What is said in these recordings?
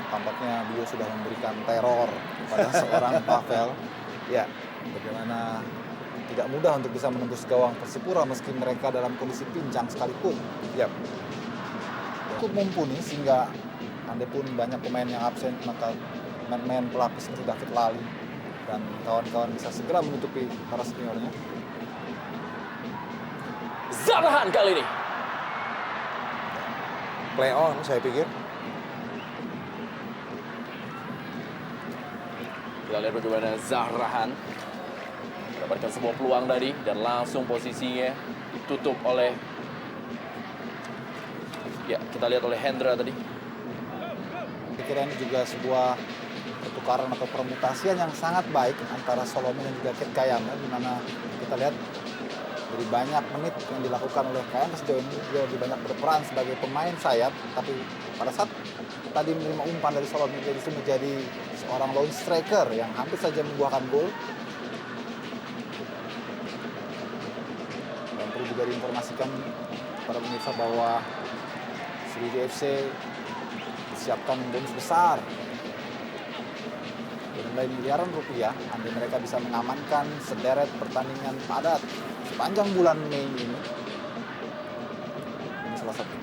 tampaknya Bio sudah memberikan teror kepada seorang Pavel. Ya, bagaimana tidak mudah untuk bisa menembus gawang Persipura meski mereka dalam kondisi pincang sekalipun. Yap. Cukup mumpuni sehingga andai pun banyak pemain yang absen, maka pemain pelapis seperti David Lali dan kawan-kawan bisa segera menutupi para seniornya. Zarahan kali ini. Play on saya pikir. Kita lihat bagaimana Zarahan mendapatkan sebuah peluang tadi dan langsung posisinya ditutup oleh, ya kita lihat oleh Hendra tadi. Kira ini juga sebuah pertukaran atau permutasian yang sangat baik antara Solomin dan juga Kit Kayama, di mana kita lihat dari banyak menit yang dilakukan oleh Kayama sejauh ini dia lebih banyak berperan sebagai pemain sayap, tapi pada saat tadi menerima umpan dari Solomin dia justru menjadi seorang lone striker yang hampir saja membuahkan gol. Dan perlu juga diinformasikan para pemirsa bahwa Sriwijaya FC disiapkan bonus besar bernilai miliaran rupiah andai mereka bisa mengamankan sederet pertandingan padat sepanjang bulan Mei ini. Ini salah satu.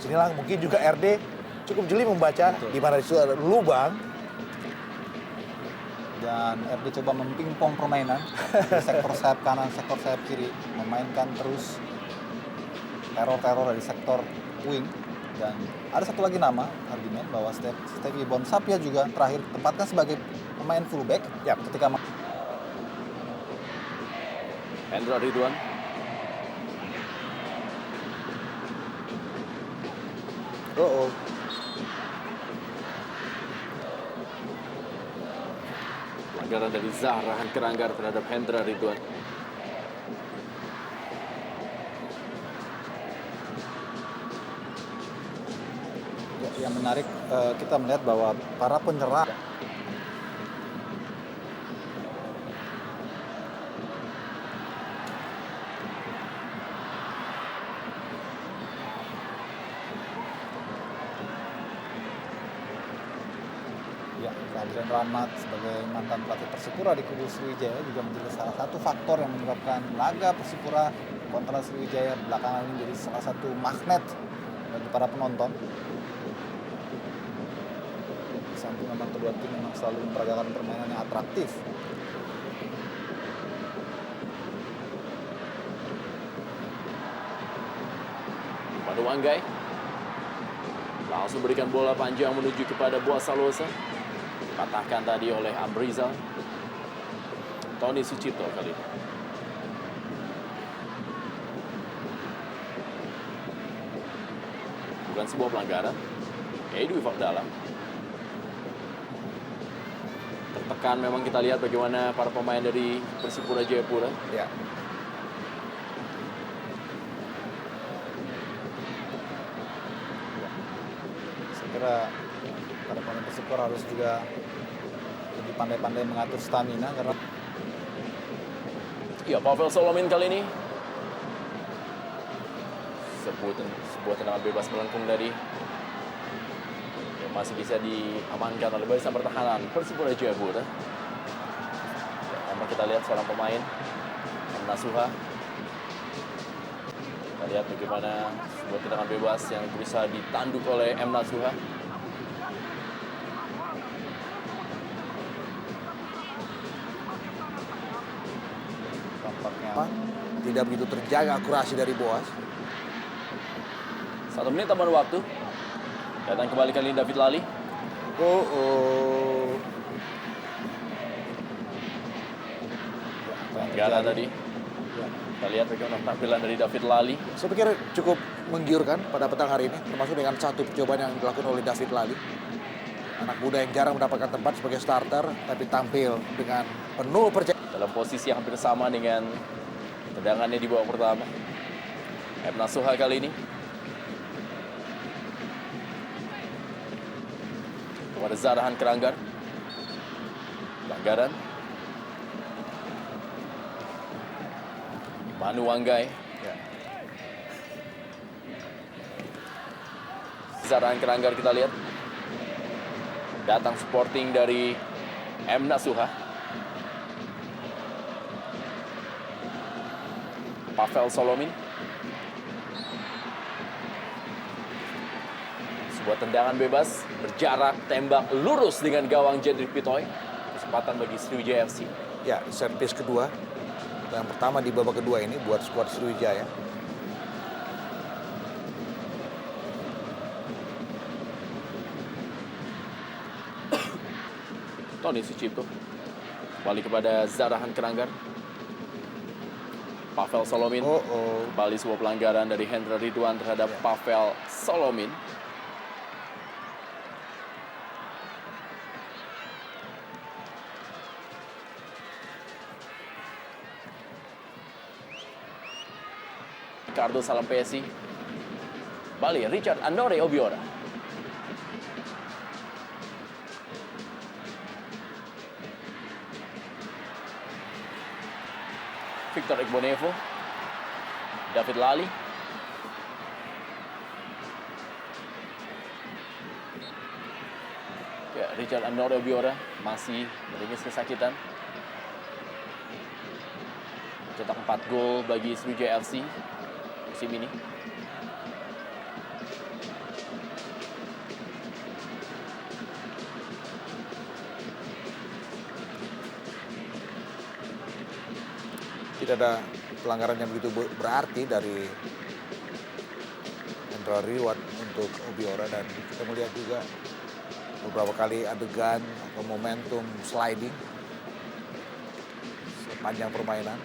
Sinilah mungkin juga RD cukup jeli membaca di mana itu ada lubang. Dan RD coba mempingpong permainan di sektor sayap kanan, sektor sayap kiri, memainkan terus teror-teror dari sektor wing. Dan ada satu lagi nama, argumen bahwa Stevie Bonsapia juga terakhir tempatkan sebagai pemain fullback. Ya, ketika Hendra Ridwan. Oh. Pelanggaran dari Zarahan Keranggar terhadap Hendra Ridwan. yang menarik kita melihat bahwa para penyerang kehadiran Rahmat sebagai mantan pelatih Persipura di kubu Sriwijaya juga menjadi salah satu faktor yang menyebabkan laga Persipura kontra Sriwijaya belakangan ini menjadi salah satu magnet bagi para penonton. Di samping memang kedua tim memang selalu memperagakan permainan yang atraktif. Manu Wanggai langsung berikan bola panjang menuju kepada Boas Salosa. Patahkan tadi oleh Amrizal. Tony Sucipto kali ini. Bukan sebuah pelanggaran. Edwi Fardala. Tertekan memang kita lihat bagaimana para pemain dari Persipura Jayapura. Ya. Saya kira para pemain Persipura harus juga lebih pandai-pandai mengatur stamina karena Ya, Pavel Solomin kali ini. Sebuah tendangan bebas melengkung dari yang masih bisa diamankan oleh barisan pertahanan Persipura Jayapura. Memang kita lihat seorang pemain Nasuha. Kita lihat bagaimana sebuah tendangan bebas yang berusaha ditanduk oleh M. Nasuha. Tidak begitu terjaga akurasi dari Boas. 1 menit tambahan waktu. Datang kembali kali ini David Lali. Pelanggaran tadi. Kita lihat bagaimana penampilan dari David Lali. Saya pikir cukup menggiurkan pada petang hari ini, termasuk dengan satu percobaan yang dilakukan oleh David Lali. Anak muda yang jarang mendapatkan tempat sebagai starter, tapi tampil dengan penuh percaya. Dalam posisi yang hampir sama dengan tendangannya di babak pertama. M. Nasuha kali ini. Kepada Zarahan Keranggar. Pelanggaran. Manu Wanggai. Zarahan Keranggar kita lihat. Datang supporting dari M. Nasuha. Pavel Solomin. Sebuah tendangan bebas, berjarak, tembak lurus dengan gawang Jedrick Pitoy. Kesempatan bagi Sriwijaya FC. Ya, set piece kedua. Yang pertama di babak kedua ini buat skuad Sriwijaya. Tony Sucipto. Kembali kepada Zarahan Keranggar. Pavel Solomin. Kembali sebuah pelanggaran dari Hendra Ridwan terhadap Pavel Solomin. Ricardo Salampesi. Bali Richard Andore Obiora. Victor Igbonevo. David Lali. Ya, Richard Andore Obiora masih meringis kesakitan. Cetak 4 gol bagi Sriwijaya FC musim ini. Tidak ada pelanggaran yang begitu berarti dari Hendra Ridwan untuk Obiora, dan kita melihat juga beberapa kali adegan atau momentum sliding sepanjang permainan.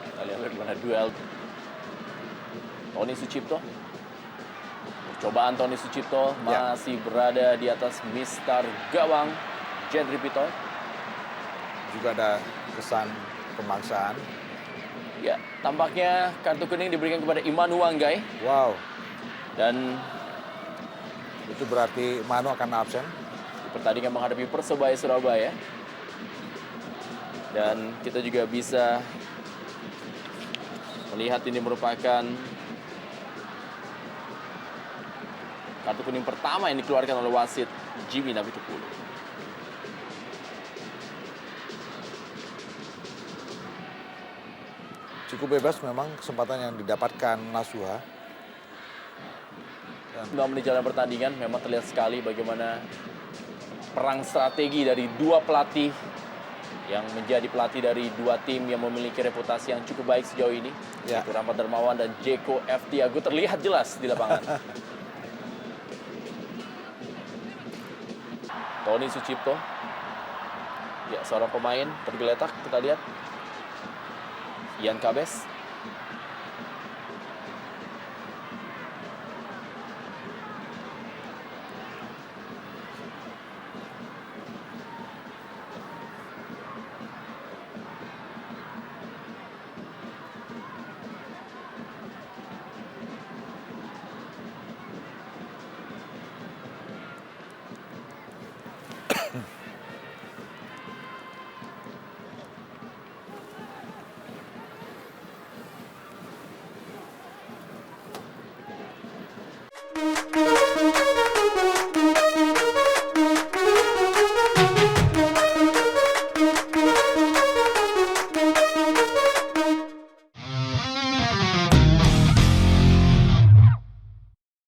Kita lihat bagaimana duel Tony Sucipto. Percobaan Tony Sucipto masih berada di atas mistar gawang Jedrick Pitoy. Juga ada kesan pemaksaan. Ya, tampaknya kartu kuning diberikan kepada Imanu Wanggai. Wow, Dan itu berarti Manu akan absen. di pertandingan menghadapi Persebaya Surabaya. Dan kita juga bisa melihat ini merupakan kartu kuning pertama yang dikeluarkan oleh wasit Jimmy Nabitupulo. Cukup bebas memang kesempatan yang didapatkan Nasuha. 9 menit jalan pertandingan, memang terlihat sekali bagaimana perang strategi dari dua pelatih yang menjadi pelatih dari dua tim yang memiliki reputasi yang cukup baik sejauh ini. Ya. Yaitu Rahmat Darmawan dan Jeko F. Tiago terlihat jelas di lapangan. Tony Sucipto. Ya, seorang pemain tergeletak, kita lihat. Ian Kabes.